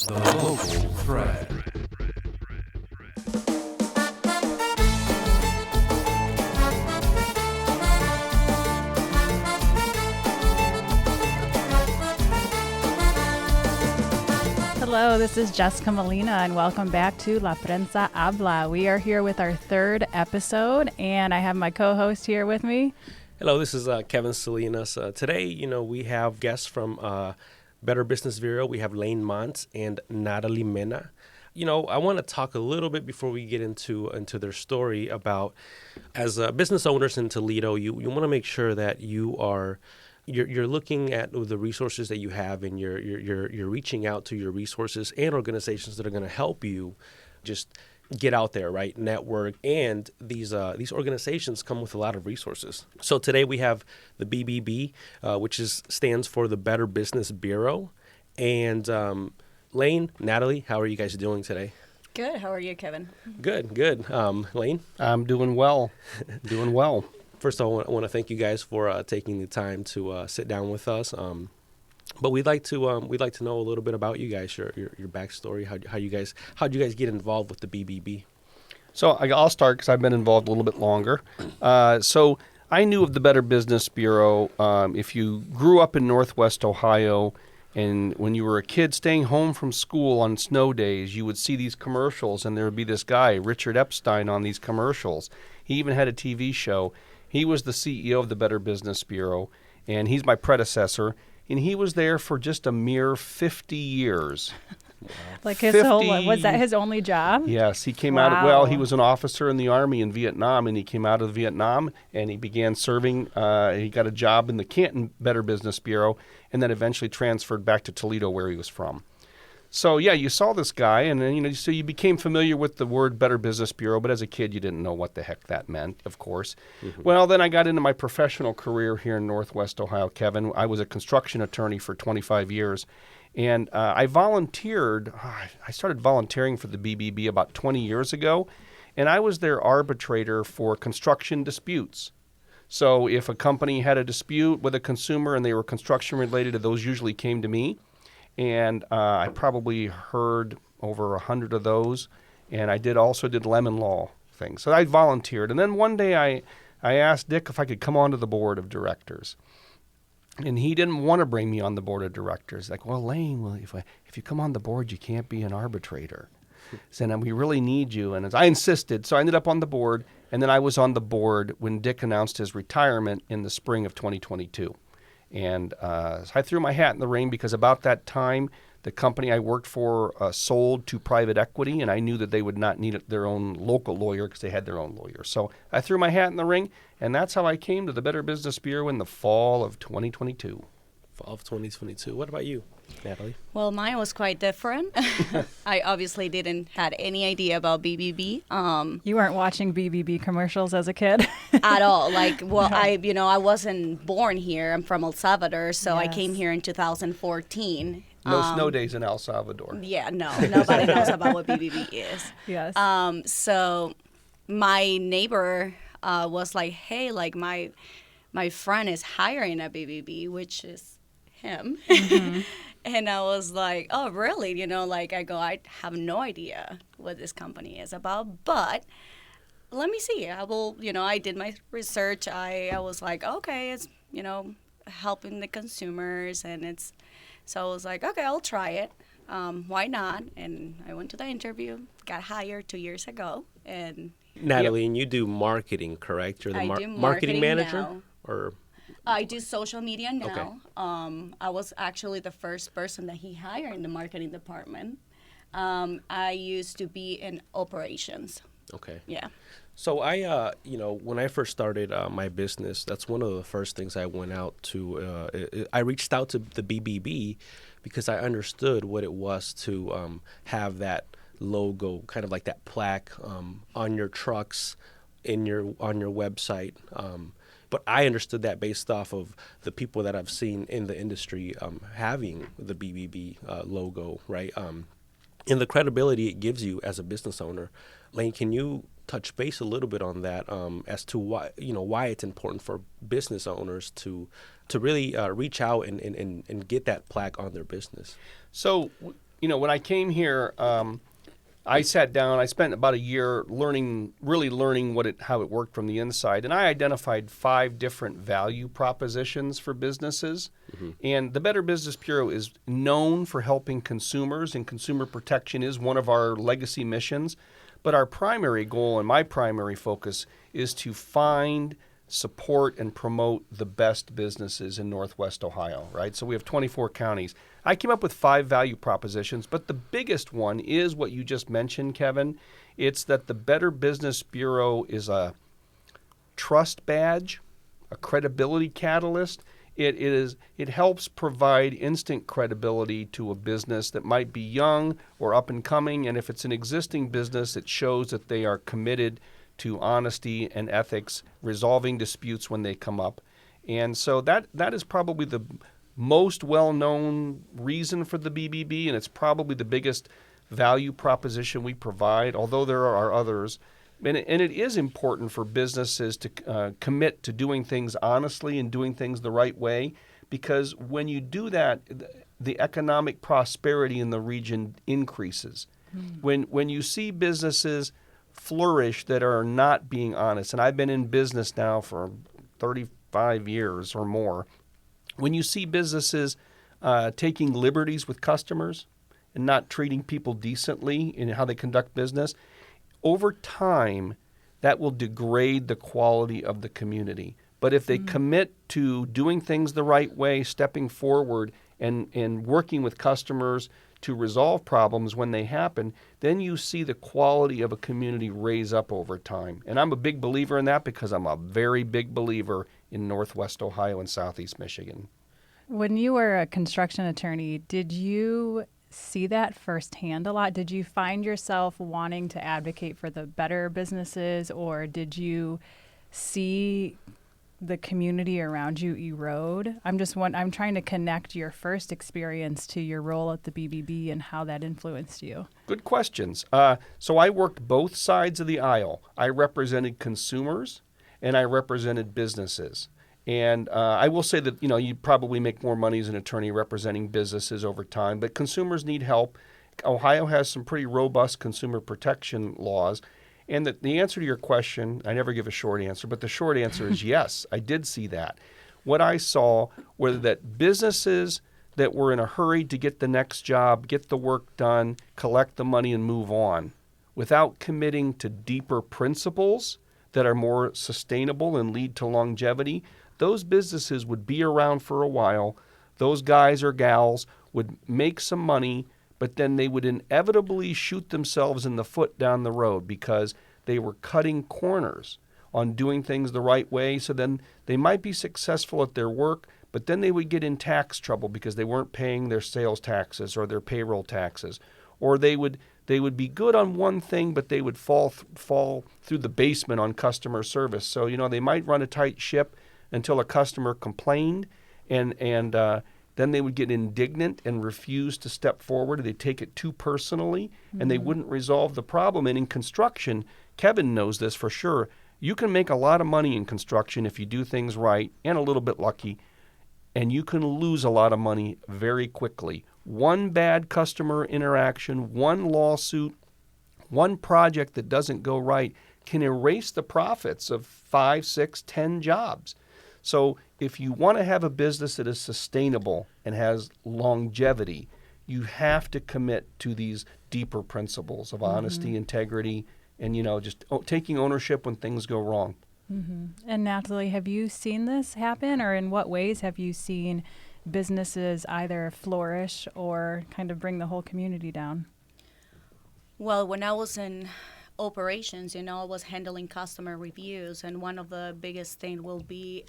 The Local Thread. Hello, this is Jessica Molina, and welcome back to La Prensa Habla. We are here with our third episode, and I have my co-host here with me. Hello, this is Kevin Salinas. Today, we have guests from Better Business Bureau. We have Lane Mont and Nataly Mena. I want to talk a little bit before we get into their story about, as business owners in Toledo, you want to make sure that you're looking at the resources that you have, and you're reaching out to your resources and organizations that are going to help you just get out there, right? Network. And these organizations come with a lot of resources. So today we have the BBB, which stands for the Better Business Bureau. And Lane, Nataly, how are you guys doing today? Good. How are you, Kevin? Good. Lane? I'm doing well. First of all, I want to thank you guys for taking the time to sit down with us. But we'd like to know a little bit about you guys, your backstory, how'd you guys get involved with the BBB? So I'll start because I've been involved a little bit longer. So I knew of the Better Business Bureau. If you grew up in Northwest Ohio, and when you were a kid staying home from school on snow days, you would see these commercials, and there would be this guy, Richard Epstein, on these commercials. He even had a TV show. He was the CEO of the Better Business Bureau, and he's my predecessor. And he was there for just a mere 50 years. Like his whole, was that his only job? Yes, he came Wow. out of, well, he was an officer in the Army in Vietnam, and he came out of Vietnam, and he began serving. He got a job in the Canton Better Business Bureau, and then eventually transferred back to Toledo, where he was from. So, yeah, you saw this guy, and then, so you became familiar with the word Better Business Bureau, but as a kid, you didn't know what the heck that meant, of course. Mm-hmm. Well, then I got into my professional career here in Northwest Ohio, Kevin. I was a construction attorney for 25 years, and I volunteered. I started volunteering for the BBB about 20 years ago, and I was their arbitrator for construction disputes. So if a company had a dispute with a consumer and they were construction related, those usually came to me. And I probably heard over 100 of those, and I also did lemon law things. So I volunteered. And then one day I asked Dick if I could come onto the board of directors. And he didn't want to bring me on the board of directors. Like, well, Lane, if you come on the board, you can't be an arbitrator. So then we really need you. And I insisted. So I ended up on the board, and then I was on the board when Dick announced his retirement in the spring of 2022. And so I threw my hat in the ring because about that time, the company I worked for sold to private equity, and I knew that they would not need their own local lawyer because they had their own lawyer. So I threw my hat in the ring, and that's how I came to the Better Business Bureau in the fall of 2022. Fall of 2022. What about you, Nataly? Well, mine was quite different. I obviously didn't had any idea about BBB. You weren't watching BBB commercials as a kid? At all. I wasn't born here. I'm from El Salvador, so I Yes. came here in 2014. No snow days in El Salvador. Yeah, no, nobody knows about what BBB is. Yes. So my neighbor was like, hey, like my friend is hiring a BBB, which is him. Mm-hmm. And I was like, oh, really? I have no idea what this company is about, but let me see. I did my research. I was like, okay, it's, helping the consumers, so I was like, okay, I'll try it. Why not? And I went to the interview, got hired 2 years ago. And Nataly, yep. and you do marketing, correct? You're the I do marketing manager? now. Or I do social media now. Okay. I was actually the first person that he hired in the marketing department. I used to be in operations. Okay. Yeah. So I, when I first started my business, that's one of the first things I went out to. I reached out to the BBB because I understood what it was to have that logo, kind of like that plaque on your trucks, on your website. But I understood that based off of the people that I've seen in the industry having the BBB logo, right? And the credibility it gives you as a business owner. Lane, can you touch base a little bit on that as to why it's important for business owners to really reach out and get that plaque on their business? So when I came here, I sat down. I spent about a year really learning how it worked from the inside, and I identified 5 different value propositions for businesses. And the Better Business Bureau is known for helping consumers, and consumer protection is one of our legacy missions. But our primary goal and my primary focus is to find, support, and promote the best businesses in Northwest Ohio, right? So we have 24 counties. I came up with 5 value propositions, but the biggest one is what you just mentioned, Kevin. It's that the Better Business Bureau is a trust badge, a credibility catalyst. It helps provide instant credibility to a business that might be young or up and coming, and if it's an existing business, it shows that they are committed to honesty and ethics, resolving disputes when they come up. And so that is probably the most well-known reason for the BBB, and it's probably the biggest value proposition we provide, although there are others. And it is important for businesses to commit to doing things honestly and doing things the right way, because when you do that, the economic prosperity in the region increases. When you see businesses flourish that are not being honest, and I've been in business now for 35 years or more, when you see businesses taking liberties with customers and not treating people decently in how they conduct business, over time, that will degrade the quality of the community. But if they commit to doing things the right way, stepping forward and working with customers to resolve problems when they happen, then you see the quality of a community raise up over time. And I'm a big believer in that because I'm a very big believer in Northwest Ohio and Southeast Michigan. When you were a construction attorney, did you see that firsthand a lot? Did you find yourself wanting to advocate for the better businesses, or did you see the community around you erode? I'm trying to connect your first experience to your role at the BBB and how that influenced you. Good questions. So I worked both sides of the aisle. I represented consumers and I represented businesses. And I will say that, you probably make more money as an attorney representing businesses over time, but consumers need help. Ohio has some pretty robust consumer protection laws. And the answer to your question, I never give a short answer, but the short answer is yes, I did see that. What I saw were that businesses that were in a hurry to get the next job, get the work done, collect the money and move on, without committing to deeper principles that are more sustainable and lead to longevity, those businesses would be around for a while. Those guys or gals would make some money, but then they would inevitably shoot themselves in the foot down the road because they were cutting corners on doing things the right way. So then they might be successful at their work, but then they would get in tax trouble because they weren't paying their sales taxes or their payroll taxes. Or they would be good on one thing, but they would fall through the basement on customer service. So, they might run a tight ship until a customer complained, and then they would get indignant and refuse to step forward. They'd take it too personally, and they wouldn't resolve the problem. And in construction, Kevin knows this for sure, you can make a lot of money in construction if you do things right and a little bit lucky, and you can lose a lot of money very quickly. One bad customer interaction, one lawsuit, one project that doesn't go right can erase the profits of 5, 6, 10 jobs. So if you want to have a business that is sustainable and has longevity, you have to commit to these deeper principles of honesty, integrity, and, just taking ownership when things go wrong. And Nataly, have you seen this happen, or in what ways have you seen businesses either flourish or kind of bring the whole community down? Well, when I was in operations, I was handling customer reviews, and one of the biggest things will be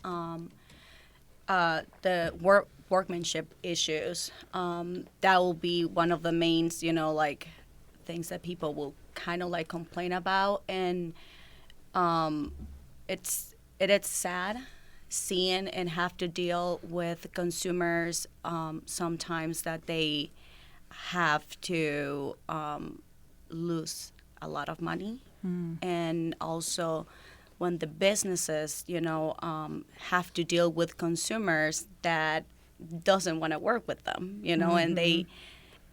the workmanship issues. That will be one of the main, things that people will kind of complain about, and it is sad seeing and have to deal with consumers sometimes that they have to lose a lot of money. And also when the businesses, have to deal with consumers that doesn't want to work with them, and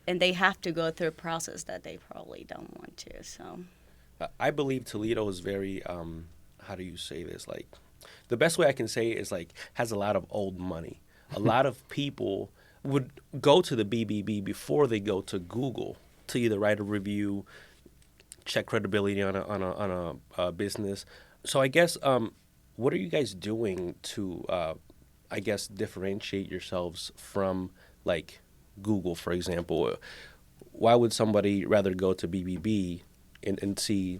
and they have to go through a process that they probably don't want to. So I believe Toledo is very, how do you say this? Like, the best way I can say it is like has a lot of old money. A lot of people would go to the BBB before they go to Google to either write a review, check credibility on a business. So I guess, what are you guys doing to, I guess, differentiate yourselves from like Google, for example? Why would somebody rather go to BBB and see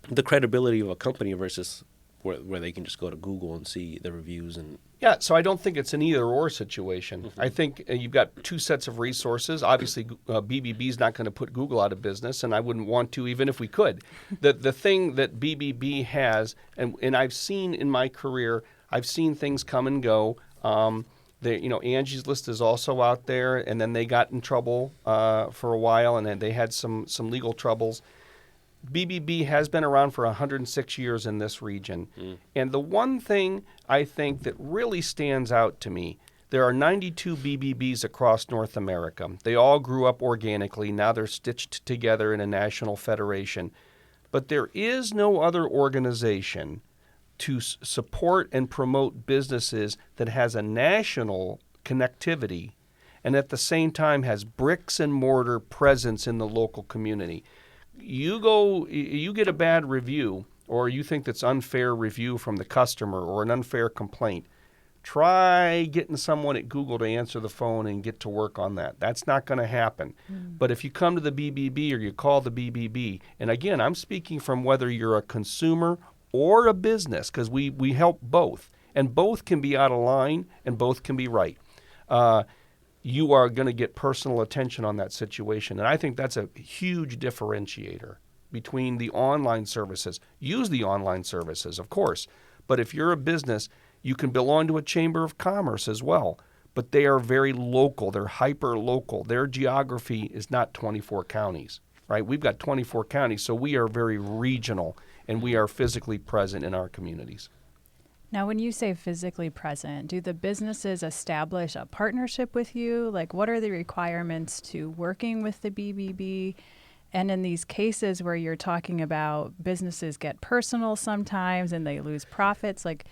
the credibility of a company versus where they can just go to Google and see the reviews? And Yeah, so I don't think it's an either-or situation. I think you've got two sets of resources. Obviously, BBB is not going to put Google out of business, and I wouldn't want to even if we could. The thing that BBB has, and I've seen in my career, I've seen things come and go. Angie's List is also out there, and then they got in trouble for a while, and then they had some legal troubles. BBB has been around for 106 years in this region. And the one thing I think that really stands out to me, there are 92 BBBs across North America. They all grew up organically. Now they're stitched together in a national federation. But there is no other organization to support and promote businesses that has a national connectivity and at the same time has bricks and mortar presence in the local community. You get a bad review, or you think that's unfair review from the customer or an unfair complaint, try getting someone at Google to answer the phone and get to work on that. That's not going to happen. But if you come to the BBB or you call the BBB, and again, I'm speaking from whether you're a consumer or a business, because we help both, and both can be out of line and both can be right. You are going to get personal attention on that situation. And I think that's a huge differentiator between the online services. Use the online services, of course. But if you're a business, you can belong to a chamber of commerce as well. But they are very local. They're hyper-local. Their geography is not 24 counties, right? We've got 24 counties, so we are very regional, and we are physically present in our communities. Now, when you say physically present, do the businesses establish a partnership with you? Like, what are the requirements to working with the BBB? And in these cases where you're talking about businesses get personal sometimes and they lose profits, like,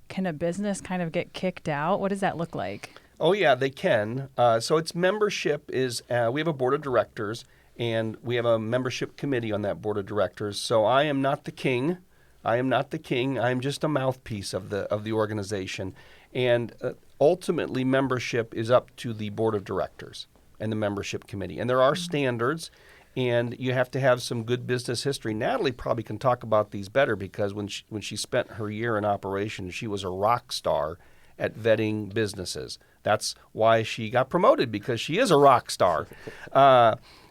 can a business kind of get kicked out? What does that look like? Oh, yeah, they can. So its membership is, we have a board of directors, and we have a membership committee on that board of directors. So I am not the king. I'm just a mouthpiece of the organization. And ultimately, membership is up to the board of directors and the membership committee. And there are standards, and you have to have some good business history. Nataly probably can talk about these better because when she spent her year in operation, she was a rock star at vetting businesses. That's why she got promoted, because she is a rock star.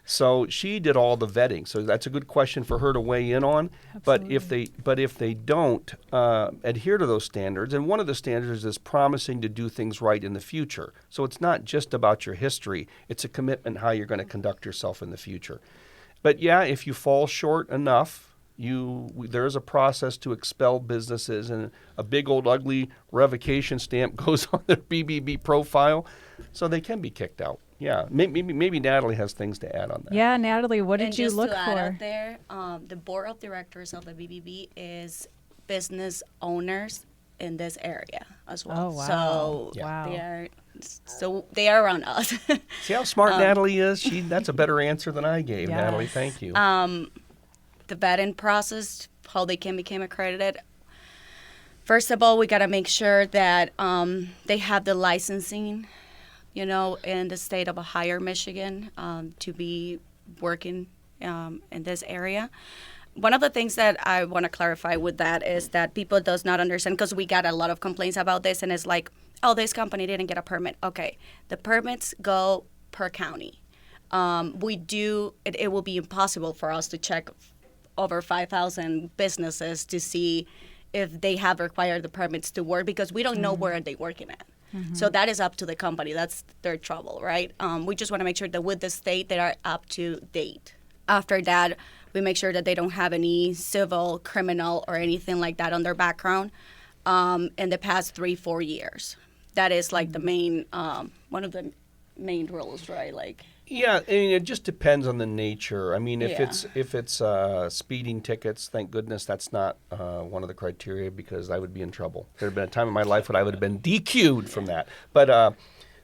So she did all the vetting. So that's a good question for her to weigh in on. Absolutely. But if they don't adhere to those standards, and one of the standards is promising to do things right in the future. So it's not just about your history. It's a commitment how you're going to conduct yourself in the future. But yeah, if you fall short enough, there's a process to expel businesses, and a big old ugly revocation stamp goes on their BBB profile, so they can be kicked out. Yeah, maybe Nataly has things to add on that. Yeah, Nataly, what did you look just to add for? out there, the board of directors of the BBB is business owners in this area as well. Oh, wow. So Wow. they are around us. See how smart Nataly is? That's a better answer than I gave, Yes. Nataly. Thank you. The vetting process, how they can become accredited. First of all, we got to make sure that they have the licensing, in the state of Ohio, Michigan, to be working in this area. One of the things that I want to clarify with that is that people does not understand, because we got a lot of complaints about this, and it's like, oh, this company didn't get a permit. Okay, the permits go per county. It will be impossible for us to check over 5,000 businesses to see if they have required the permits to work, because we don't know where they're working at. So that is up to the company. That's their trouble, right? We just want to make sure that with the state, they are up to date. After that, we make sure that they don't have any civil, criminal, or anything like that on their background in the past 3-4 years. That is like the main, one of the main rules, right? Like, Yeah, I mean, it just depends on the nature. I mean, if Yeah. it's speeding tickets, thank goodness that's not one of the criteria, because I would be in trouble. There had been a time in my life when I would have been DQ'd from that. But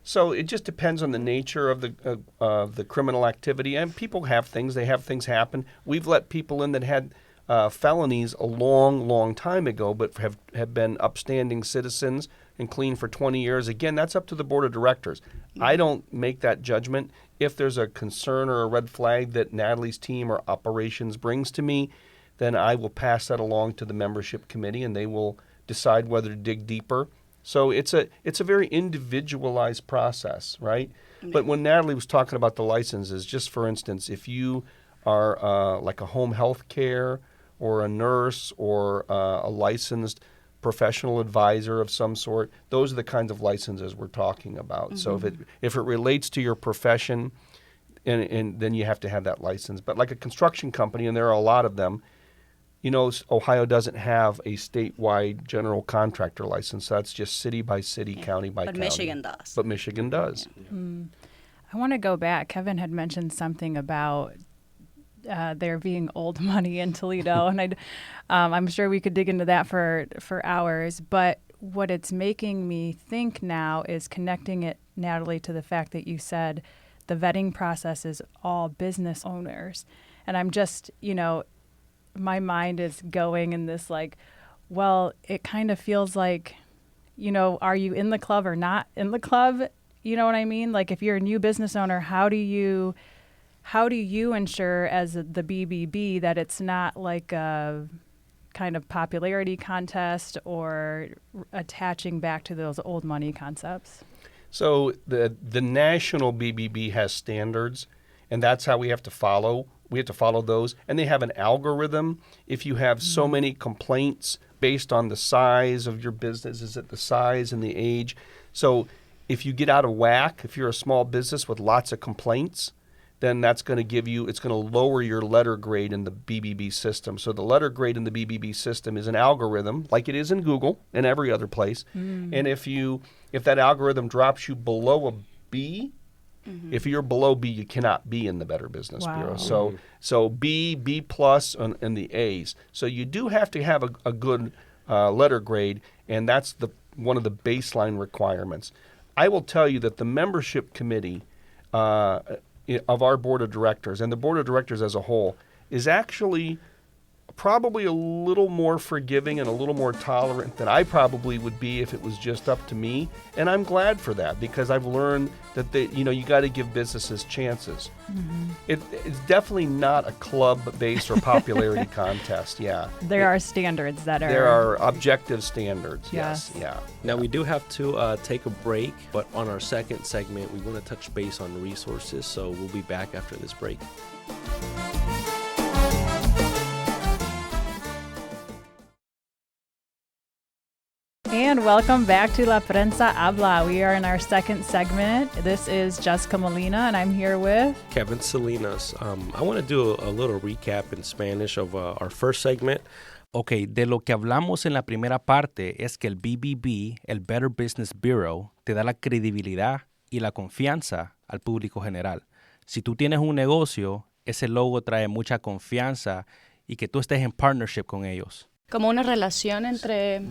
so it just depends on the nature of the criminal activity. And people have things; they have things happen. We've let people in that had felonies a long, long time ago, but have been upstanding citizens and clean for 20 years. Again, that's up to the board of directors. I don't make that judgment. If there's a concern or a red flag that Nataly's team or operations brings to me, then I will pass that along to the membership committee, and they will decide whether to dig deeper. So it's a very individualized process, right? But when Nataly was talking about the licenses, just for instance, if you are like a home health care or a nurse or a licensed professional advisor of some sort, those are the kinds of licenses we're talking about. So if it relates to your profession, and then you have to have that license. But like a construction company, and there are a lot of them, you know, Ohio doesn't have a statewide general contractor license. That's just city by city, county by But county. Michigan does. But Michigan does. I want to go back. Kevin had mentioned something about there being old money in Toledo, and I'm sure we could dig into that for hours. But what it's making me think now is connecting it, Nataly, to the fact that you said the vetting process is all business owners, and I'm just, my mind is going in this like, well, it kind of feels like, are you in the club or not in the club? You know what I mean? Like if you're a new business owner, how do you ensure as the BBB that it's not like a kind of popularity contest or attaching back to those old money concepts? So the national BBB has standards, and that's how we have to follow. We have to follow those, and they have an algorithm. If you have so many complaints based on the size of your business, is it the size and the age? So if you get out of whack, if you're a small business with lots of complaints, then that's going to it's going to lower your letter grade in the BBB system. So the letter grade in the BBB system is an algorithm, like it is in Google and every other place. And if that algorithm drops you below a B, if you're below B, you cannot be in the Better Business Bureau. So B plus, and the A's. So you do have to have a good letter grade, and that's one of the baseline requirements. I will tell you that the membership committee of our board of directors, and the board of directors as a whole, is actually probably a little more forgiving and a little more tolerant than I probably would be if it was just up to me. And I'm glad for that, because I've learned that you got to give businesses chances. It's definitely not a club-based or popularity contest. Yeah, There are standards that are. There are objective standards. Yes. Yeah. Now, we do have to take a break, but on our second segment, we want to touch base on resources, so we'll be back after this break. And welcome back to La Prensa Habla. We are in our second segment. This is Jessica Molina, and I'm here with Kevin Salinas. I want to do a little recap in Spanish of our first segment. Ok, de lo que hablamos en la primera parte es que el BBB, el Better Business Bureau, te da la credibilidad y la confianza al público general. Si tú tienes un negocio, ese logo trae mucha confianza y que tú estés en partnership con ellos. Como una relación entre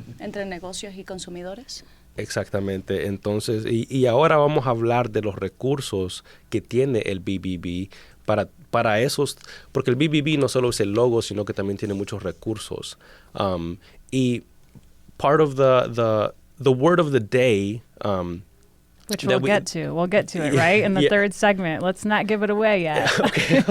negocios y consumidores. Exactamente. Entonces, y ahora vamos a hablar de los recursos que tiene el BBB para esos, porque el BBB no solo es el logo, sino que también tiene muchos recursos. Y part of the word of the day, which we'll get to it, right? In the third segment. Let's not give it away yet. Okay.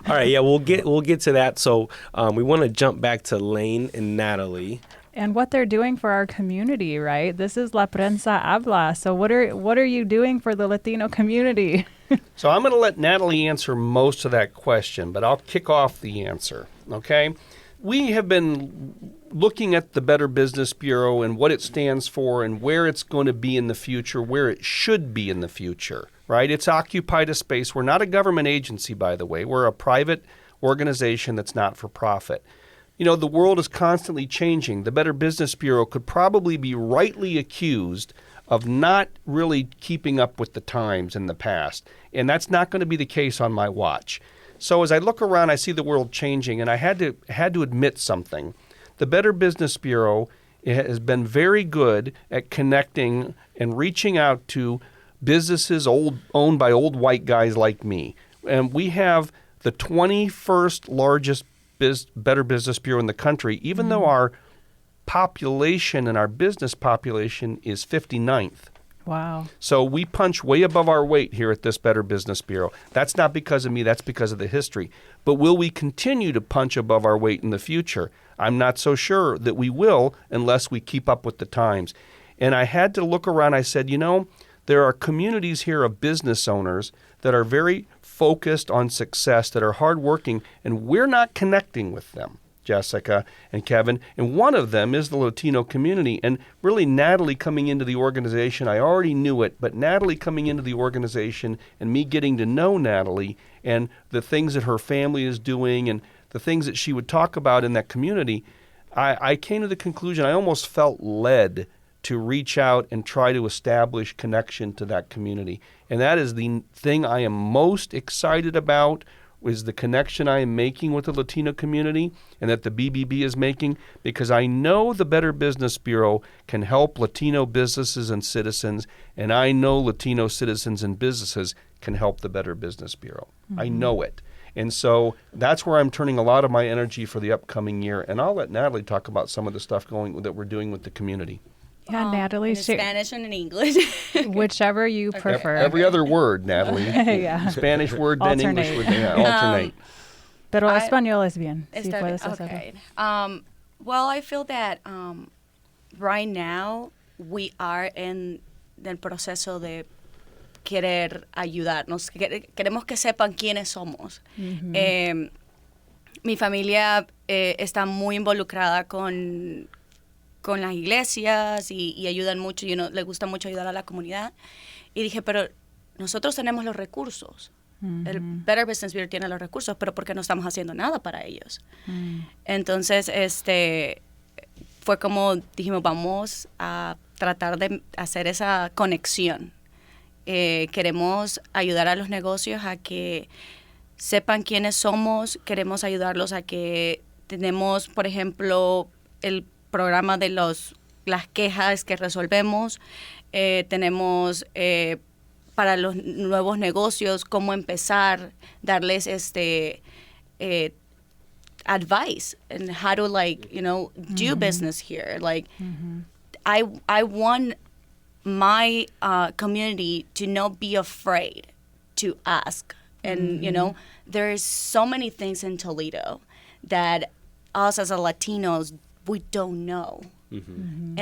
All right, yeah, we'll get to that. So we want to jump back to Lane and Nataly. And what they're doing for our community, right? This is La Prensa Habla. So what are you doing for the Latino community? So I'm going to let Nataly answer most of that question, but I'll kick off the answer, okay? We have been looking at the Better Business Bureau and what it stands for and where it's going to be in the future, where it should be in the future, right? It's occupied a space. We're not a government agency, by the way. We're a private organization that's not for profit. You know, the world is constantly changing. The Better Business Bureau could probably be rightly accused of not really keeping up with the times in the past. And that's not going to be the case on my watch. So as I look around, I see the world changing, and I had to admit something. The Better Business Bureau has been very good at connecting and reaching out to businesses owned by old white guys like me. And we have the 21st largest Better Business Bureau in the country, even though our population and our business population is 59th. Wow. So we punch way above our weight here at this Better Business Bureau. That's not because of me, that's because of the history. But will we continue to punch above our weight in the future? I'm not so sure that we will unless we keep up with the times. And I had to look around. I said, there are communities here of business owners that are very focused on success, that are hardworking, and we're not connecting with them, Jessica and Kevin. And one of them is the Latino community. And really, Nataly coming into the organization, I already knew it, but Nataly coming into the organization and me getting to know Nataly and the things that her family is doing and the things that she would talk about in that community, I came to the conclusion, I almost felt led to reach out and try to establish connection to that community. And that is the thing I am most excited about, is the connection I am making with the Latino community and that the BBB is making, because I know the Better Business Bureau can help Latino businesses and citizens, and I know Latino citizens and businesses can help the Better Business Bureau. Mm-hmm. I know it. And so that's where I'm turning a lot of my energy for the upcoming year. And I'll let Nataly talk about some of the stuff that we're doing with the community. Yeah, Nataly. In Spanish and in English. Whichever you prefer. Every other word, Nataly. Yeah. Spanish word, then Alternate. English word. Yeah, alternate. Pero español es bien. Si Está bien. puedes hacerlo. Okay. Well, I feel that right now we are in el proceso de querer ayudarnos. Queremos que sepan quiénes somos. Mm-hmm. Mi familia está muy involucrada con las iglesias y ayudan mucho, le gusta mucho ayudar a la comunidad. Y dije, pero nosotros tenemos los recursos. Mm-hmm. El Better Business Bureau tiene los recursos, pero ¿por qué no estamos haciendo nada para ellos? Mm. Entonces, fue como dijimos, vamos a tratar de hacer esa conexión. Queremos ayudar a los negocios a que sepan quiénes somos, queremos ayudarlos a que tenemos, por ejemplo, el programa de las quejas que resolvemos, tenemos para los nuevos negocios cómo empezar, darles advice and how to do business here. I want my community to not be afraid to ask. And, there's so many things in Toledo that us as a Latinos, we don't know. Mm-hmm.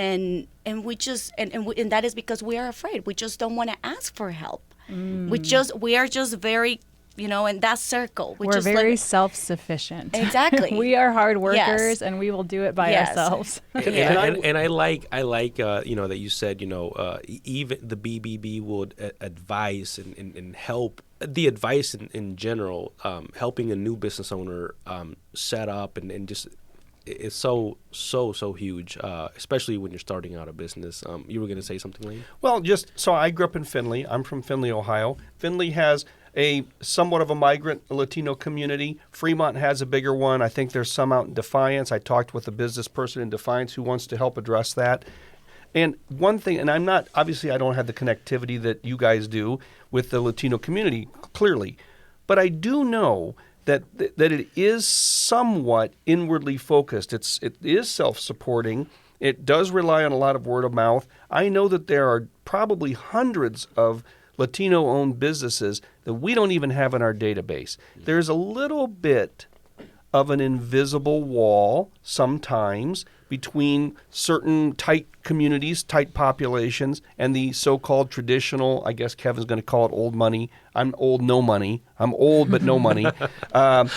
And we just, and that is because we are afraid. We just don't want to ask for help. Mm. We are just very, in that circle. We're just very self-sufficient. Exactly. We are hard workers, and we will do it by ourselves. And I like that you said, even the BBB would advise and help. The advice in general, helping a new business owner set up and just, it's so huge, especially when you're starting out a business. You were going to say something, Lane? Well, so I grew up in Findlay. I'm from Findlay, Ohio. Findlay has a somewhat of a migrant Latino community. Fremont has a bigger one. I think there's some out in Defiance. I talked with a business person in Defiance who wants to help address that. And one thing, and obviously I don't have the connectivity that you guys do with the Latino community, clearly, but I do know that it is somewhat inwardly focused. It is self-supporting. It does rely on a lot of word of mouth. I know that there are probably hundreds of Latino-owned businesses that we don't even have in our database. There's a little bit of an invisible wall sometimes between certain tight communities, tight populations, and the so-called traditional, I guess Kevin's going to call it old money. I'm old, no money. I'm old, but no money. And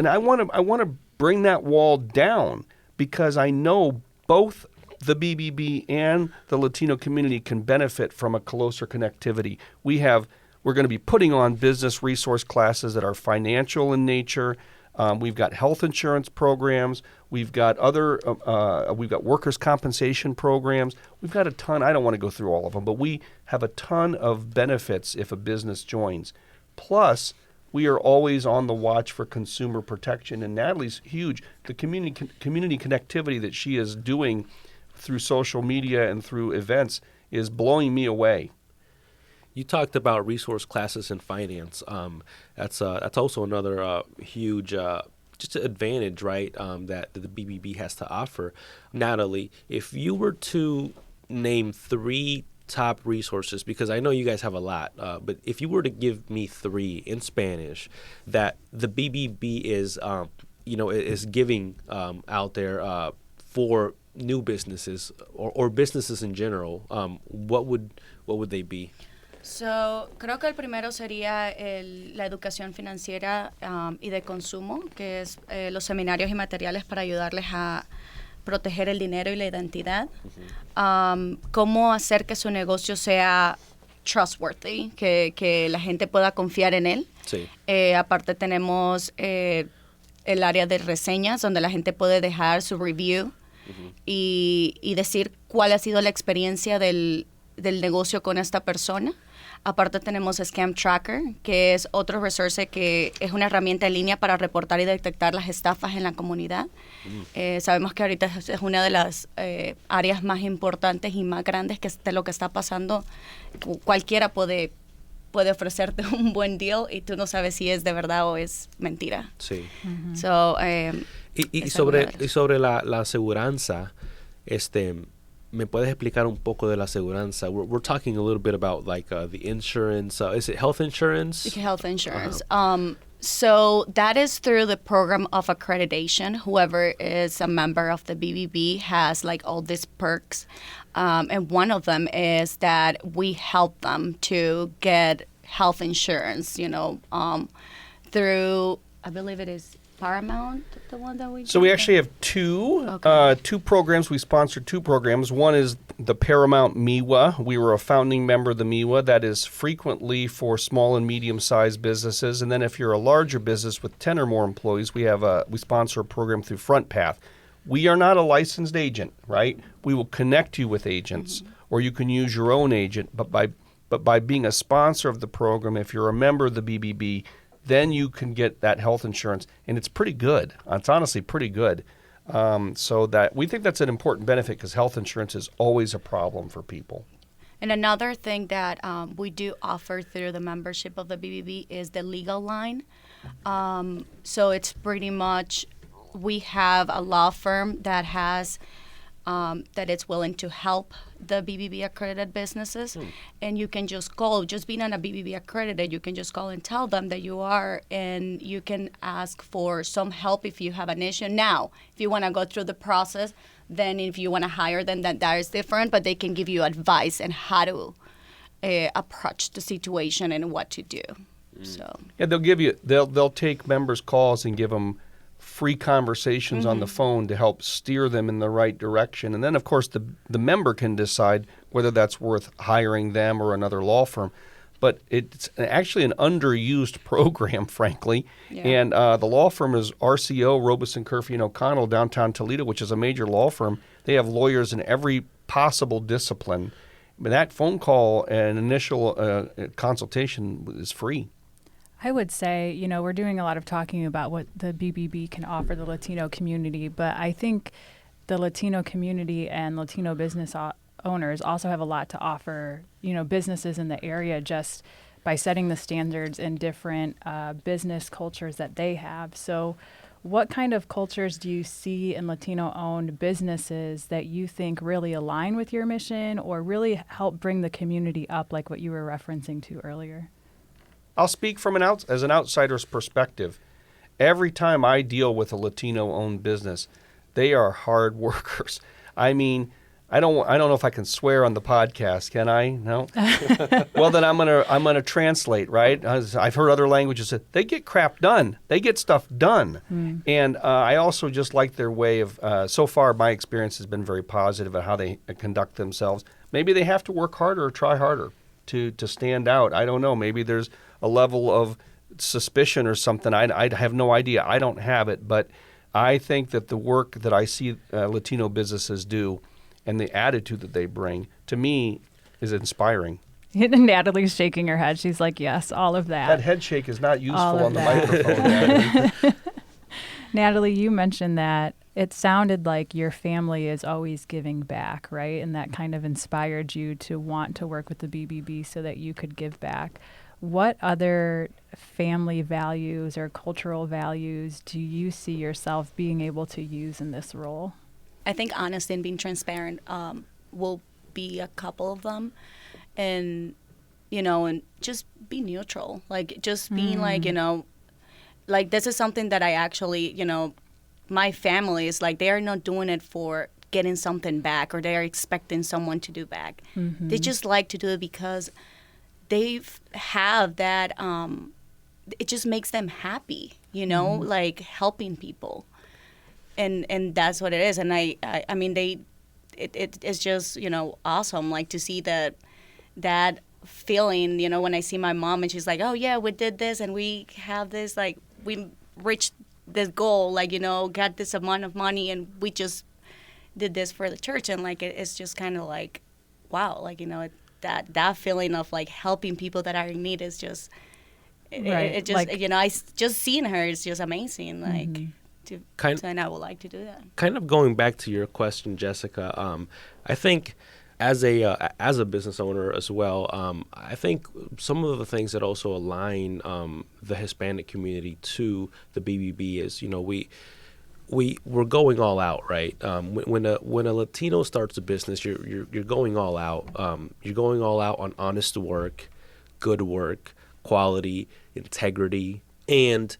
I want to bring that wall down, because I know both the BBB and the Latino community can benefit from a closer connectivity. We're going to be putting on business resource classes that are financial in nature, We've got health insurance programs. We've got we've got workers' compensation programs. We've got a ton. I don't want to go through all of them, but we have a ton of benefits if a business joins. Plus, we are always on the watch for consumer protection, and Nataly's huge. The community connectivity that she is doing through social media and through events is blowing me away. You talked about resource classes in finance. That's also another huge just an advantage, right? That the BBB has to offer. Nataly, if you were to name 3 top resources, because I know you guys have a lot, but if you were to give me 3 in Spanish that the BBB is is giving out there for new businesses or businesses in general, what would they be? So, creo que el primero sería la educación financiera y de consumo, que es los seminarios y materiales para ayudarles a proteger el dinero y la identidad. Cómo hacer que su negocio sea trustworthy, que la gente pueda confiar en él. Sí. Aparte tenemos el área de reseñas, donde la gente puede dejar su review y decir cuál ha sido la experiencia del negocio con esta persona. Aparte tenemos Scam Tracker, que es otro resource que es una herramienta en línea para reportar y detectar las estafas en la comunidad. Sabemos que ahorita es una de las áreas más importantes y más grandes de lo que está pasando. Cualquiera puede ofrecerte un buen deal y tú no sabes si es de verdad o es mentira. Sí. So, y sobre la aseguranza, ¿me puedes explicar un poco de la aseguranza? We're talking a little bit about like the insurance. Is it health insurance? Health insurance. So that is through the program of accreditation. Whoever is a member of the BBB has like all these perks. And one of them is that we help them to get health insurance, through, I believe it is Paramount, the one that we So we actually have two programs. We sponsored 2 programs. One is the Paramount MIWA. We were a founding member of the MIWA. That is frequently for small and medium-sized businesses. And then if you're a larger business with 10 or more employees, we sponsor a program through FrontPath. We are not a licensed agent, right? We will connect you with agents, or you can use your own agent. But by being a sponsor of the program, if you're a member of the BBB, then you can get that health insurance, and it's pretty good. It's honestly pretty good. So that we think that's an important benefit because health insurance is always a problem for people. And another thing that we do offer through the membership of the BBB is the legal line. So it's pretty much, we have a law firm that has that it's willing to help the BBB accredited businesses, and you can just call. Just being on a BBB accredited, you can just call and tell them that you are, and you can ask for some help if you have an issue. Now, if you want to go through the process, then if you want to hire them, then that is different. But they can give you advice on how to approach the situation and what to do. So yeah, they'll take members' calls and give them free conversations on the phone to help steer them in the right direction. And then, of course, the member can decide whether that's worth hiring them or another law firm. But it's actually an underused program, frankly. Yeah. And the law firm is RCO, Robeson, Curfew, and O'Connell, downtown Toledo, which is a major law firm. They have lawyers in every possible discipline. But that phone call and initial consultation is free. I would say, we're doing a lot of talking about what the BBB can offer the Latino community, but I think the Latino community and Latino business owners also have a lot to offer, businesses in the area just by setting the standards in different business cultures that they have. So what kind of cultures do you see in Latino-owned businesses that you think really align with your mission or really help bring the community up, like what you were referencing to earlier? I'll speak from as an outsider's perspective. Every time I deal with a Latino-owned business, they are hard workers. I mean, I don't know if I can swear on the podcast. Can I? No. Well, then I'm gonna translate. Right? I've heard other languages that they get crap done. They get stuff done. And I also just like their way of. So far, my experience has been very positive at how they conduct themselves. Maybe they have to work harder or try harder to stand out. I don't know. Maybe there's a level of suspicion or something. I have no idea. I don't have it, but I think that the work that I see Latino businesses do and the attitude that they bring, to me, is inspiring. Natalie's shaking her head. She's like, yes, all of that. That head shake is not useful All of on the that. microphone. Natalie. Natalie, you mentioned that it sounded like your family is always giving back, right? And that kind of inspired you to want to work with the BBB so that you could give back. What other family values or cultural values do you see yourself being able to use in this role? I think honesty and being transparent will be a couple of them. And, and just be neutral. Like, just being like, like this is something that I actually, my family is like, they are not doing it for getting something back or they are expecting someone to do back. Mm-hmm. They just like to do it because they have that, it just makes them happy, like helping people. And that's what it is. And I mean, it's just, awesome, like to see that feeling, when I see my mom and she's like, oh yeah, we did this and we have this, like we reached this goal, like, got this amount of money and we just did this for the church. And like, it's just kind of like, wow, like, that feeling of like helping people that are in need is just, right. it just, like, I just seeing her is just amazing. Like, mm-hmm. and I would like to do that. Kind of going back to your question, Jessica, I think as a business owner as well, I think some of the things that also align the Hispanic community to the BBB is, we're going all out, right? When a Latino starts a business, you're going all out. You're going all out on honest work, good work, quality, integrity, and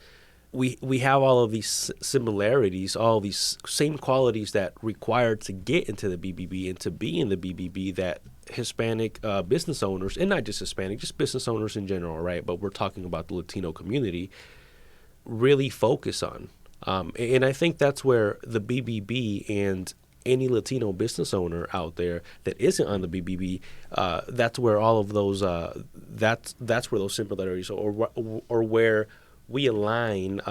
we have all of these similarities, all of these same qualities that required to get into the BBB and to be in the BBB that Hispanic business owners, and not just Hispanic, just business owners in general, right? But we're talking about the Latino community, really focus on. And I think that's where the BBB and any Latino business owner out there that isn't on the BBB, that's where all of those, that's where those similarities or where we align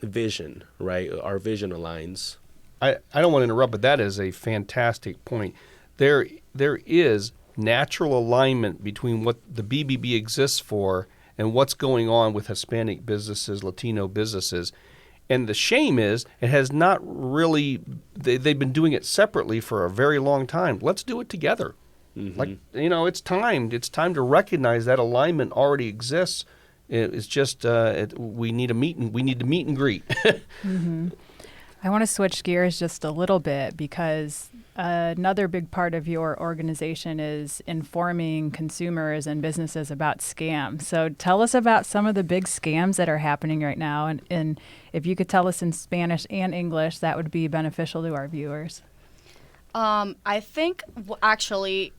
vision, right? Our vision aligns. I don't want to interrupt, but that is a fantastic point. There is natural alignment between what the BBB exists for and what's going on with Hispanic businesses, Latino businesses. And the shame is it has not really, they've been doing it separately for a very long time. Let's do it together. Mm-hmm. Like, it's time. It's time to recognize that alignment already exists. It's just we need to meet and greet. Mm-hmm. I want to switch gears just a little bit because another big part of your organization is informing consumers and businesses about scams. So tell us about some of the big scams that are happening right now. And if you could tell us in Spanish and English, that would be beneficial to our viewers. I think actually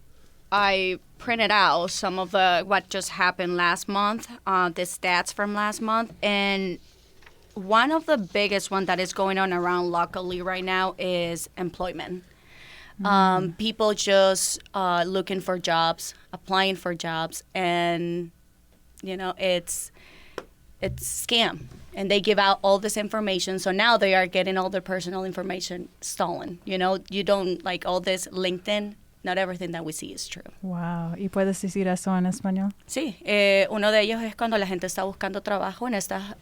I printed out some of what just happened last month, the stats from last month, and one of the biggest one that is going on around locally right now is employment. People just looking for jobs, applying for jobs, and it's scam. And they give out all this information, so now they are getting all their personal information stolen. You don't like all this LinkedIn. Not everything that we see is true. Wow. ¿Y puedes decir eso en español? Sí. Uno de ellos es cuando la gente está buscando trabajo en estas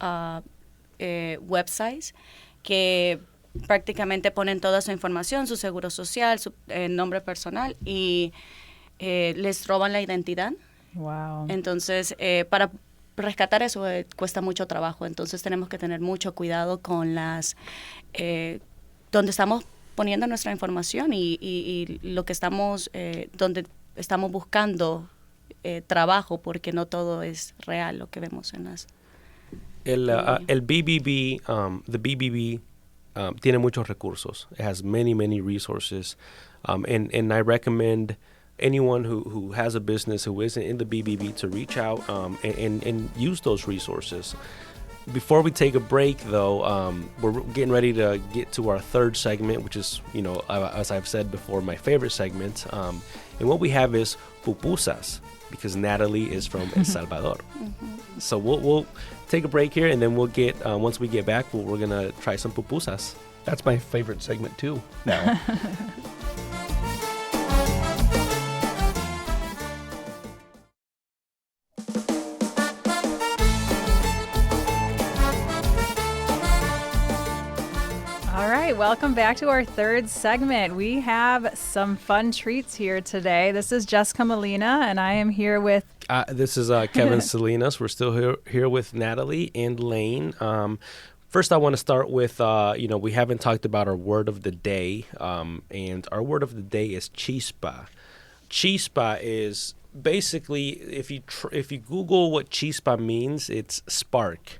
websites que prácticamente ponen toda su información, su seguro social, su nombre personal y les roban la identidad. Wow. Entonces, para rescatar eso cuesta mucho trabajo. Entonces, tenemos que tener mucho cuidado con las donde estamos poniendo nuestra información y lo que estamos, donde estamos buscando trabajo, porque no todo es real lo que vemos en las... El BBB, the BBB tiene muchos recursos. It has many resources. And I recommend anyone who has a business who isn't in the BBB to reach out and use those resources. Before we take a break, though, we're getting ready to get to our third segment, which is, as I've said before, my favorite segment. And what we have is pupusas because Nataly is from El Salvador. So we'll take a break here, and then we'll get once we get back, we're gonna try some pupusas. That's my favorite segment too now. All right, welcome back to our third segment. We have some fun treats here today. This is Jessica Molina, and I am here with... This is Kevin Salinas. We're still here with Nataly and Lane. First, I want to start with, we haven't talked about our word of the day, and our word of the day is chispa. Chispa is basically, if you Google what chispa means, it's spark.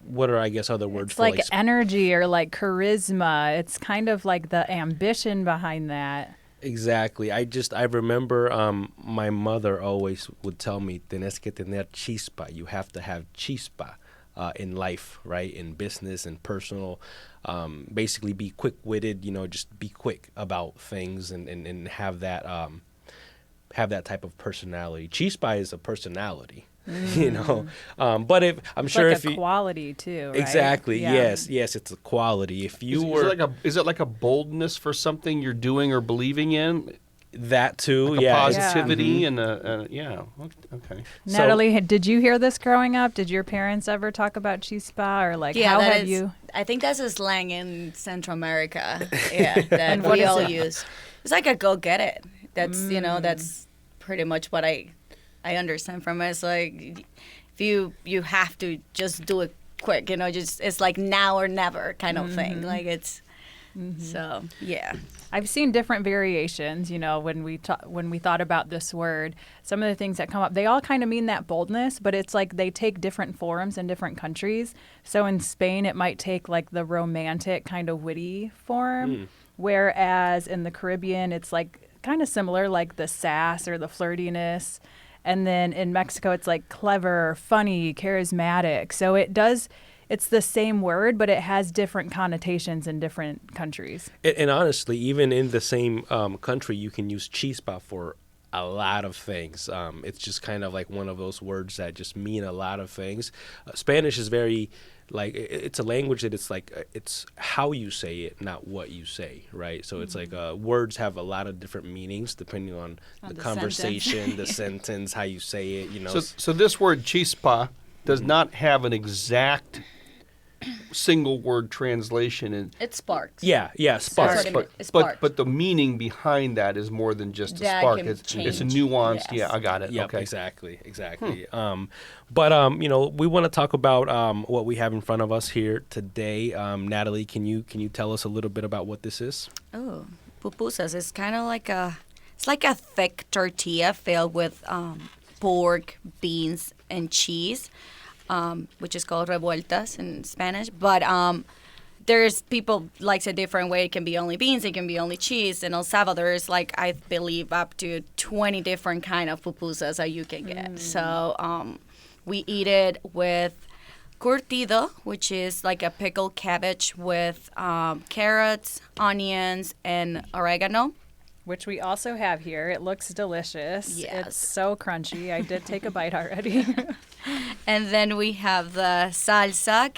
What are, I guess, other words It's for like energy or like charisma. It's kind of like the ambition behind that. Exactly. I remember my mother always would tell me, tenés que tener chispa. You have to have chispa in life, right? In business and personal. Basically be quick-witted, just be quick about things and have that type of personality. Chispa is a personality. But I'm It's sure like if a you quality too, right? exactly, Yeah. yes, it's a quality. If you Is it like a boldness for something you're doing or believing in? that too, Like yeah, a it's- positivity and okay. Nataly, did you hear this growing up? Did your parents ever talk about chispa or like how that have is- you? I think that's a slang in Central America. Yeah, that And what we is all it? use. It's like a go get it. That's that's pretty much what I understand from it. It's like if you have to just do it quick, just it's like now or never kind of thing. Like it's so yeah. I've seen different variations, when we thought about this word. Some of the things that come up, they all kind of mean that boldness, but it's like they take different forms in different countries. So in Spain, it might take like the romantic kind of witty form, whereas in the Caribbean, it's like kind of similar, like the sass or the flirtiness. And then in Mexico, it's like clever, funny, charismatic. So it's the same word, but it has different connotations in different countries. And honestly, even in the same country, you can use chispa for a lot of things. It's just kind of like one of those words that just mean a lot of things. Spanish is very, like, it's a language that it's how you say it, not what you say, right? So it's like words have a lot of different meanings depending on the conversation, the sentence, how you say it, So this word chispa does not have an exact single word translation in It sparks. Yeah, sparks. That's what it sparks. but the meaning behind that is more than just a That spark. can It's a change. nuanced. Yes. Yeah, I got it. Yep, Okay. exactly. But we want to talk about what we have in front of us here today. Nataly, can you tell us a little bit about what this is? Oh, pupusas is kind of like a thick tortilla filled with pork, beans, and cheese, which is called revueltas in Spanish. But there's people likes a different way. It can be only beans. It can be only cheese. In El Salvador, it's like I believe up to 20 different kind of pupusas that you can get. So we eat it with curtido, which is like a pickled cabbage with carrots, onions, and oregano. Which we also have here. It looks delicious. Yes. It's so crunchy. I did take a bite already. And then we have the salsa.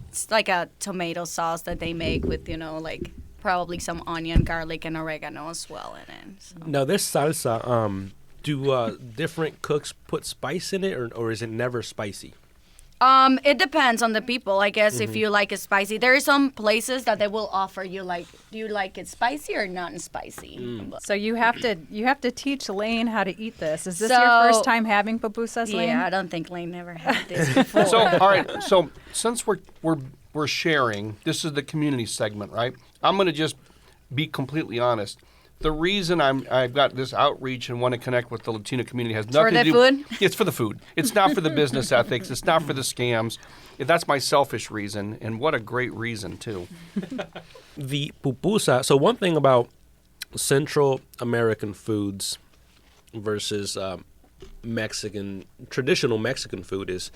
It's like a tomato sauce that they make with, like probably some onion, garlic, and oregano as well in it. So. Now, this salsa, do different cooks put spice in it, or is it never spicy? It depends on the people, I guess. If you like it spicy, there are some places that they will offer you do you like it spicy or non-spicy? So you have to teach Lane how to eat this. Is this So- your first time having pupusas, Lane? Yeah, I don't think Lane never had this before. So all right. So since we're sharing, this is the community segment, right? I'm going to just be completely honest. The reason I've got this outreach and want to connect with the Latino community has nothing the to do. food? It's for the food. It's not for the business ethics. It's not for the scams. That's my selfish reason, and what a great reason too. The pupusa. So one thing about Central American foods versus traditional Mexican food is,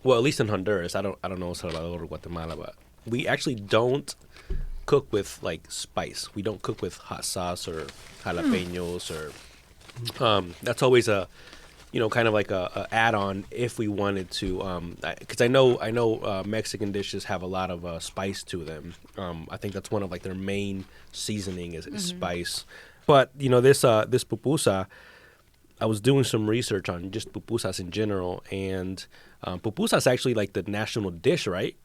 well, at least in Honduras. I don't know El Salvador or Guatemala, but we actually don't cook with like spice. We don't cook with hot sauce or jalapenos or That's always a, kind of like a add-on if we wanted to, because I know Mexican dishes have a lot of spice to them. I think that's one of like their main seasoning is spice. But this pupusa, I was doing some research on just pupusas in general, and pupusa is actually like the national dish, right?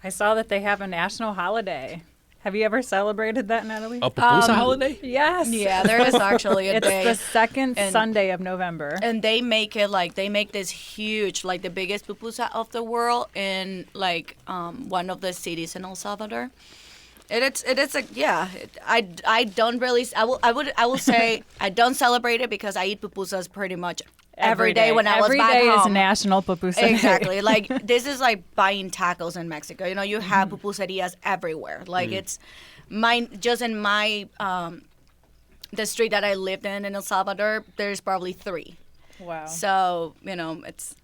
I saw that they have a national holiday. Have you ever celebrated that, Natalie? A pupusa holiday? Yes. Yeah, there is actually a It's day. the second And- Sunday of November. And they make it like they make this huge, like the biggest pupusa of the world in like one of the cities in El Salvador. It is like I don't really I will say I don't celebrate it because I eat pupusas pretty much every day when I was back Every day home. is National Pupusa Day. Exactly. Like this is like buying tacos in Mexico. You have pupuserias everywhere. Like it's mine just in my the street that I lived in El Salvador, there's probably 3. Wow. So, it's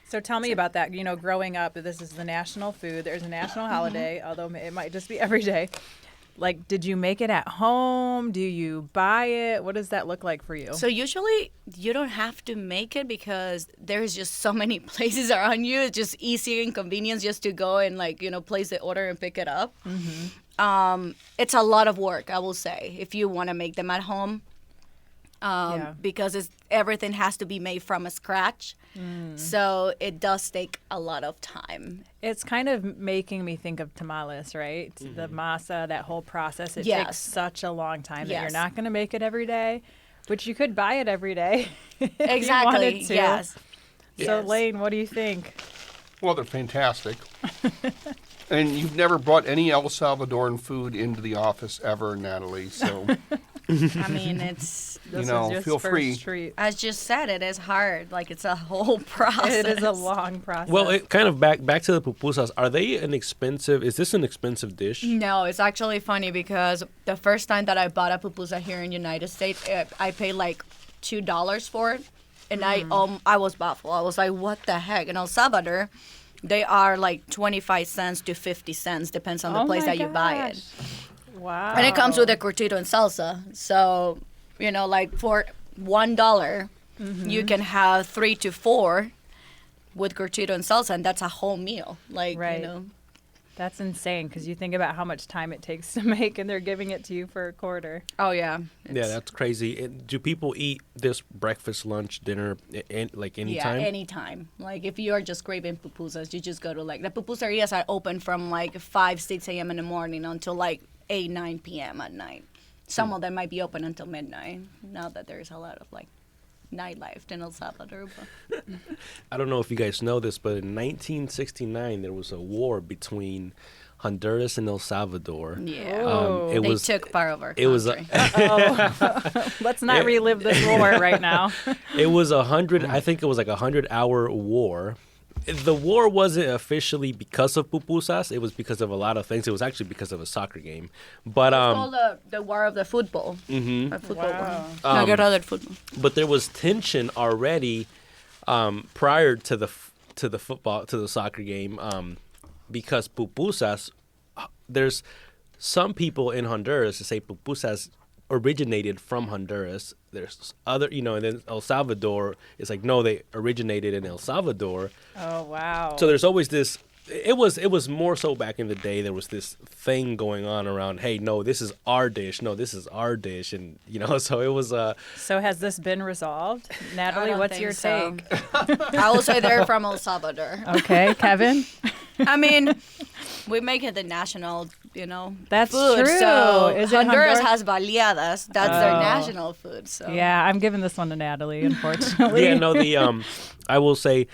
So tell me about that. Growing up, this is the national food. There's a national holiday, although it might just be every day. Like, did you make it at home? Do you buy it? What does that look like for you? so usually you don't have to make it because there's just so many places around you. It's just easy and convenience just to go and place the order and pick it up. It's a lot of work, I will say, if you want to make them at home. Because everything has to be made from scratch. So it does take a lot of time. It's kind of making me think of tamales, right? The masa, that whole process. It Yes. takes such a long time that you're Yes. not going to make it every day, but you could buy it every day if you Exactly. wanted to. Yes. So, Yes. Lane, what do you think? Well, they're fantastic. And you've never brought any El Salvadoran food into the office ever, Natalie. So, I mean, it's, This know, is your feel first free. treat. as just said, it is hard. Like, it's a whole process. It is a long process. Well, it kind of back to the pupusas. Are they is this an expensive dish? No, it's actually funny because the first time that I bought a pupusa here in the United States, I paid like $2 for it. And I was baffled. I was like, what the heck? In El Salvador, they are like 25 cents to 50 cents, depends on the Oh place my that you buy it. gosh. Wow. And it comes with a curtido and salsa. So, like for $1, you can have 3 to 4 with curtido and salsa, and that's a whole meal. Like, Right. That's insane because you think about how much time it takes to make, and they're giving it to you for a quarter. Oh, yeah. Yeah, that's crazy. Do people eat this breakfast, lunch, dinner, like anytime? Yeah, anytime. Like, if you are just craving pupusas, you just go to, like, the pupuserias are open from, like, 5, 6 a.m. in the morning until, like, 8, 9 p.m. at night. Some of them might be open until midnight, now that there's a lot of, like, nightlife in El Salvador. But. I don't know if you guys know this, but in 1969, there was a war between Honduras and El Salvador. Yeah. Oh. It They was took part of our it was country. Let's not relive this war right now. it was 100. I think it was like 100-hour war. The war wasn't officially because of pupusas. It was because of a lot of things. It was actually because of a soccer game. But It's called the War of the Football. Mm-hmm. Football Wow. war. No, Guerra del Fútbol. but there was tension already prior to the soccer game because pupusas. There's some people in Honduras that say pupusas originated from Honduras. There's other, and then El Salvador is like, no, they originated in El Salvador. Oh, wow. So there's always this. It was more so back in the day. There was this thing going on around. Hey, no, this is our dish. No, this is our dish, and so it was. So has this been resolved? I Natalie, don't what's think your so. take? I will say they're from El Salvador. Okay, Kevin? I mean, we make it the national, That's food. true. So Is it Honduras Hondur- has baleadas. That's their Oh. national food. So Yeah, I'm giving this one to Natalie, unfortunately. Yeah, no, I will say,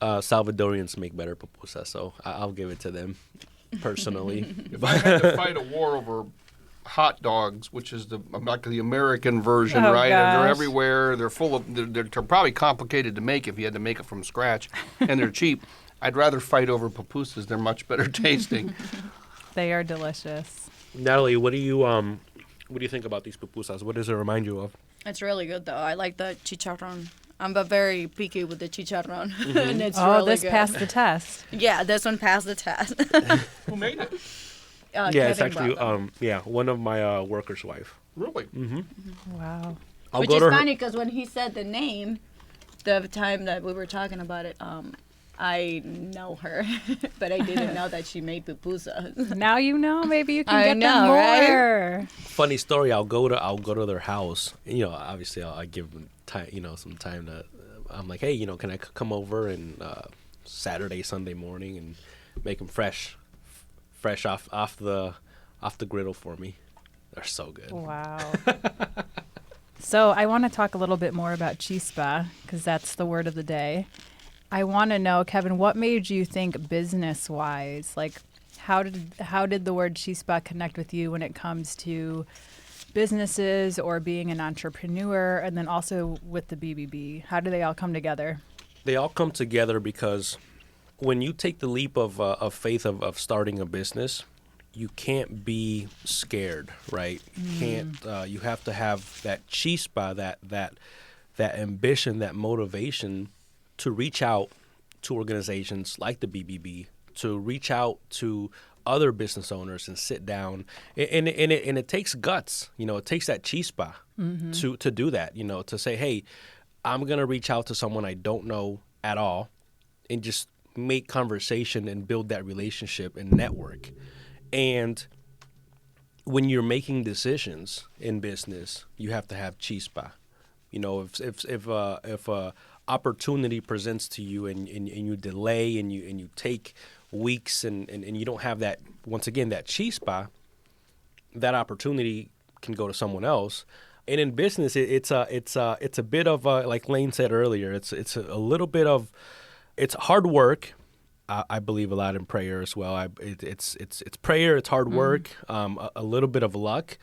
Salvadorians make better pupusas, so I'll give it to them, personally. if I had to fight a war over hot dogs, which is like the American version, Oh, right? And they're gosh. everywhere. They're full of. They're probably complicated to make if you had to make it from scratch, and they're cheap. I'd rather fight over pupusas. They're much better tasting. They are delicious. Natalie, what do you think about these pupusas? What does it remind you of? it's really good though. I like the chicharrón. I'm very picky with the chicharrón, and it's Oh, really this good. passed the test. Yeah, this one passed the test. Who made it? Yeah, it's Kevin actually brought them. one of my worker's wife. Really? Wow. I'll Which go is to her. funny because when he said the name, the time that we were talking about it, I know her, but I didn't know that she made pupusas. Now you know. Maybe you can I get know, them right? more. Funny story. I'll go to their house. You know, obviously I give them time. You know, some time to. I'm like, hey, you know, can I come over and Saturday, Sunday morning and make them fresh off the griddle for me. They're so good. Wow. So I want to talk a little bit more about chispa because that's the word of the day. I want to know, Kevin, what made you think business-wise? Like, how did the word chispa connect with you when it comes to businesses or being an entrepreneur, and then also with the BBB? How do they all come together? They all come together because when you take the leap of faith of starting a business, you can't be scared, right? You can't. You have to have that chispa, that ambition, that motivation to reach out to organizations like the BBB, to reach out to other business owners and sit down. And it takes guts, you know, it takes that chispa to do that, you know, to say, hey, I'm going to reach out to someone I don't know at all and just make conversation and build that relationship and network. And when you're making decisions in business, you have to have chispa. You know, if opportunity presents to you and you delay and you take weeks and you don't have that, once again, that chispa, that opportunity can go to someone else. And in business, it's a bit of like Lane said earlier, it's a little bit of, it's hard work. I believe a lot in prayer as well. It's prayer, it's hard work, a little bit of luck.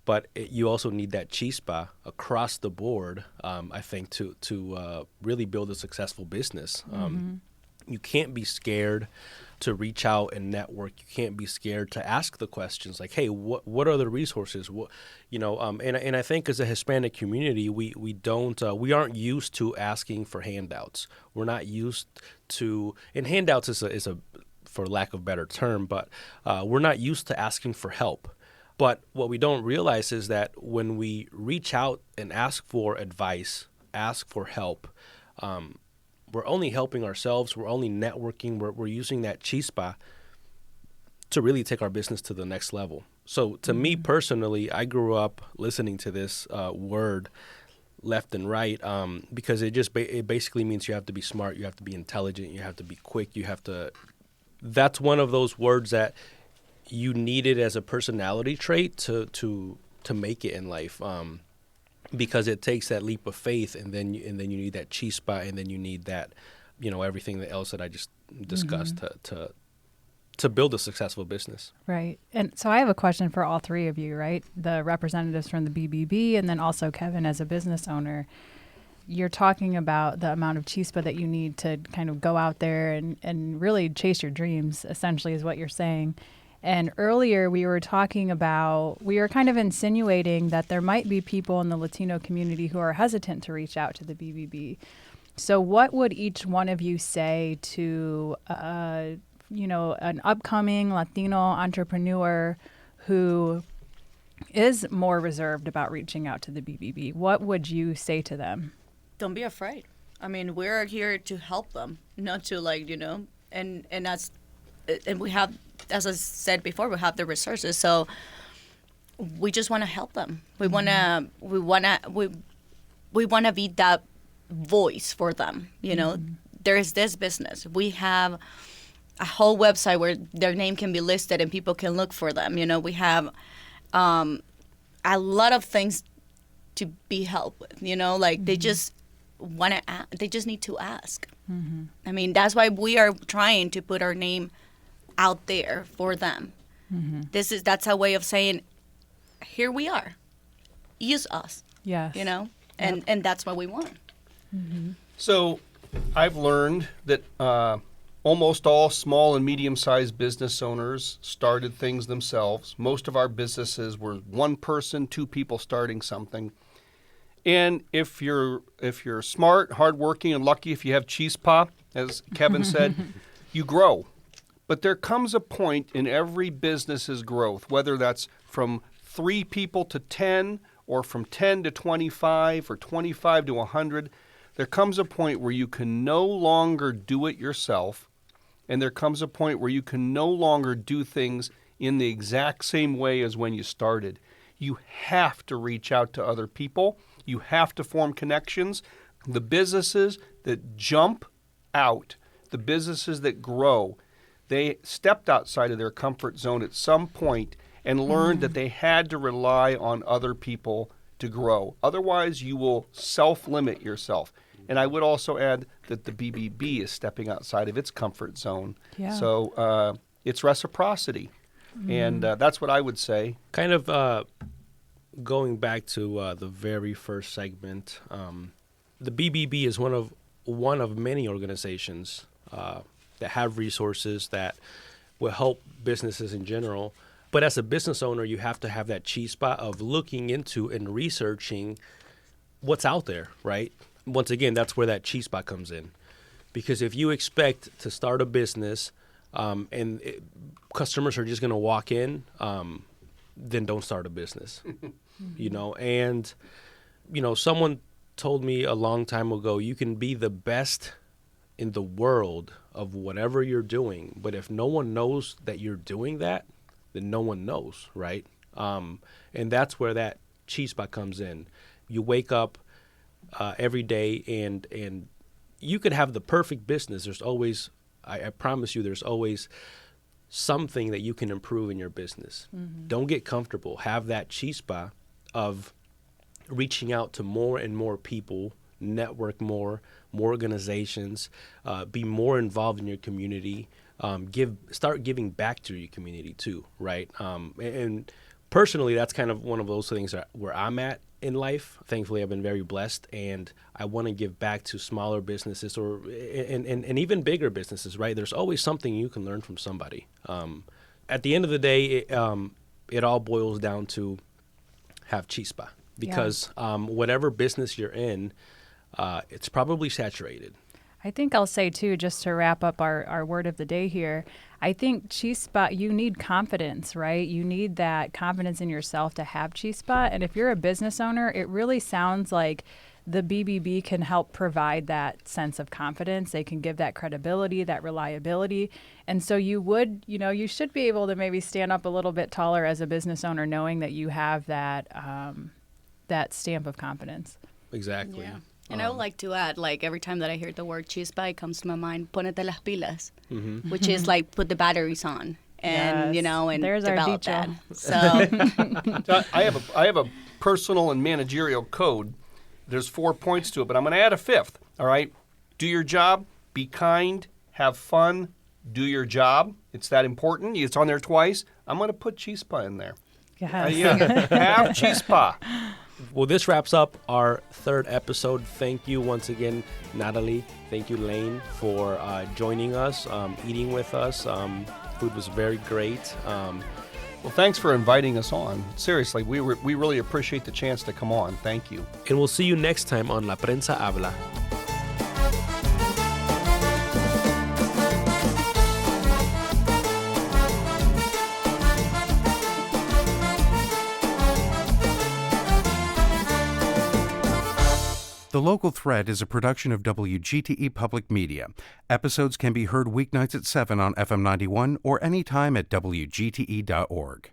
But you also need that chispa across the board, I think, to really build a successful business. You can't be scared to reach out and network. You can't be scared to ask the questions like, "Hey, what are the resources?" And I think as a Hispanic community, we aren't used to asking for handouts. We're not used to, and handouts is a for lack of a better term, but we're not used to asking for help. But what we don't realize is that when we reach out and ask for advice, ask for help, we're only helping ourselves. We're only networking. We're using that chispa to really take our business to the next level. So to me personally, I grew up listening to this word left and right because it basically means you have to be smart, you have to be intelligent, you have to be quick, that's one of those words that you need it as a personality trait to make it in life, because it takes that leap of faith, and then you need that chispa, and then you need that, you know, everything else that I just discussed to build a successful business. Right. And so I have a question for all three of you, right? The representatives from the BBB and then also Kevin as a business owner. You're talking about the amount of chispa that you need to kind of go out there and really chase your dreams, essentially, is what you're saying. And earlier we were kind of insinuating that there might be people in the Latino community who are hesitant to reach out to the BBB. So what would each one of you say to, an upcoming Latino entrepreneur who is more reserved about reaching out to the BBB? What would you say to them? Don't be afraid. I mean, we're here to help them, not to and we have, as I said before, we have the resources. So we just want to help them. We want to be that voice for them. You know, there is this business. We have a whole website where their name can be listed and people can look for them. You know, we have a lot of things to be helped with. You know, like they just they just need to ask. I mean, that's why we are trying to put our name out there for them. That's a way of saying, here we are, use us. Yes. You know, and that's what we want. So I've learned that almost all small and medium-sized business owners started things themselves. Most of our businesses were one person, two people starting something. And if you're smart, hardworking, and lucky, if you have chispa, as Kevin said, you grow. But there comes a point in every business's growth, whether that's from 3 people to 10 or from 10 to 25 or 25 to 100, there comes a point where you can no longer do it yourself, and there comes a point where you can no longer do things in the exact same way as when you started. You have to reach out to other people. You have to form connections. The businesses that jump out, the businesses that grow, they stepped outside of their comfort zone at some point and learned that they had to rely on other people to grow. Otherwise, you will self-limit yourself. And I would also add that the BBB is stepping outside of its comfort zone. Yeah. So it's reciprocity. And that's what I would say. Kind of going back to the very first segment, the BBB is one of many organizations that have resources that will help businesses in general. But as a business owner, you have to have that chispa of looking into and researching what's out there, right? Once again, that's where that chispa comes in. Because if you expect to start a business customers are just going to walk in, then don't start a business, you know? And, you know, someone told me a long time ago, you can be the best in the world of whatever you're doing, but if no one knows that you're doing that, then no one knows, right? And that's where that chispa comes in. You wake up every day and you could have the perfect business. There's always, I promise you, there's always something that you can improve in your business. Don't get comfortable. Have that chispa of reaching out to more and more people, network more organizations, be more involved in your community, start giving back to your community too, right? And personally, that's kind of one of those things where I'm at in life. Thankfully, I've been very blessed, and I want to give back to smaller businesses and even bigger businesses, right? There's always something you can learn from somebody. At the end of the day, it all boils down to have chispa, because whatever business you're in, it's probably saturated. I think I'll say, too, just to wrap up our word of the day here, I think chispa, you need confidence, right? You need that confidence in yourself to have chispa. And if you're a business owner, it really sounds like the BBB can help provide that sense of confidence. They can give that credibility, that reliability. And so you would, you should be able to maybe stand up a little bit taller as a business owner, knowing that you have that that stamp of confidence. Exactly. Yeah. And I would like to add, like, every time that I hear the word chispa, it comes to my mind, ponete las pilas, which is like put the batteries on and, Yes. And There's our develop that. dicho. So, So I have a personal and managerial code. There's 4 points to it, but I'm going to add a 5th, all right? Do your job, be kind, have fun, do your job. It's that important. It's on there twice. I'm going to put chispa in there. Yes. Have chispa. Well, this wraps up our 3rd episode. Thank you once again, Nataly. Thank you, Lane, for joining us, eating with us. Food was very great. Well, thanks for inviting us on. Seriously, we really appreciate the chance to come on. Thank you. And we'll see you next time on La Prensa Habla. The Local Thread is a production of WGTE Public Media. Episodes can be heard weeknights at 7 on FM 91 or anytime at WGTE.org.